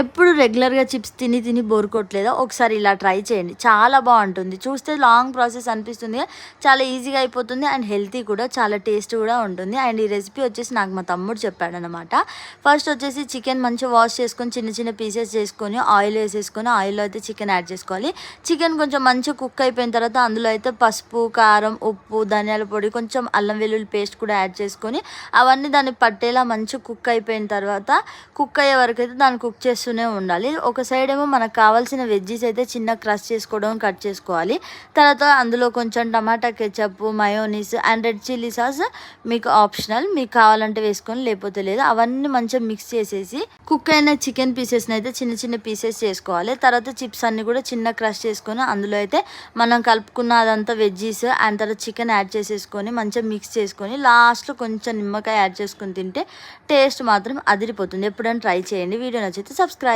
ఎప్పుడు రెగ్యులర్‌గా చిప్స్ తిని తిని బోర్ కొట్టలేదా? ఒకసారి ఇలా ట్రై చేయండి. చాలా బావుంటుంది. చూస్తే లాంగ్ ప్రాసెస్ అనిపిస్తుంది. చాలా ఈజీగా అయిపోతుంది అండ్ హెల్తీ కూడా చాలా టేస్ట్ కూడా ఉంటుంది. అండ్ ఈ రెసిపీ వచ్చేసి నాకు మా తమ్ముడు చెప్పాడనమాట. ఫస్ట్ వచ్చేసి చికెన్ మంచిగా వాష్ చేసుకొని చిన్న చిన్న పీసెస్ చేసుకొని ఆయిల్ వేసేసుకొని ఆయిల్‌లో అయితే చికెన్ యాడ్ చేసుకోవాలి. చికెన్ కొంచెం మంచిగా కుక్ అయిపోయిన తర్వాత అందులో అయితే పసుపు, కారం, ఉప్పు, ధనియాల పొడి, కొంచెం అల్లం వెల్లుల్లి పేస్ట్ కూడా యాడ్ చేసుకొని అవన్నీ దానికి పట్టేలా మంచిగా కుక్ అయిపోయిన తర్వాత కుక్ అయ్యే వరకు అయితే దాన్ని కుక్ చేస్తూనే ఉండాలి. ఒక సైడ్ ఏమో మనకు కావాల్సిన వెజ్జీస్ అయితే చిన్న క్రష్ చేసుకోవడం కట్ చేసుకోవాలి. తర్వాత అందులో కొంచెం టమాటా ketchup, mayonnaise and red chilli sauce మీకు ఆప్షనల్. మీకు కావాలంటే వేసుకొని లేకపోతే లేదు. అవన్నీ మంచిగా మిక్స్ చేసేసి కుక్ అయిన చికెన్ పీసెస్ని అయితే చిన్న చిన్న పీసెస్ చేసుకోవాలి. తర్వాత చిప్స్ అన్ని కూడా చిన్న క్రష్ చేసుకొని అందులో అయితే మనం కలుపుకున్న అదంతా వెజ్జీస్ అండ్ తర్వాత చికెన్ యాడ్ చేసేసుకొని మంచిగా మిక్స్ చేసుకొని లాస్ట్లో కొంచెం నిమ్మకాయ యాడ్ చేసుకొని తింటే టేస్ట్ మాత్రం అదిరిపోతుంది. ఎప్పుడైనా ట్రై చేయండి. వీడియో నచ్చితే సబ్స్క్రైబ్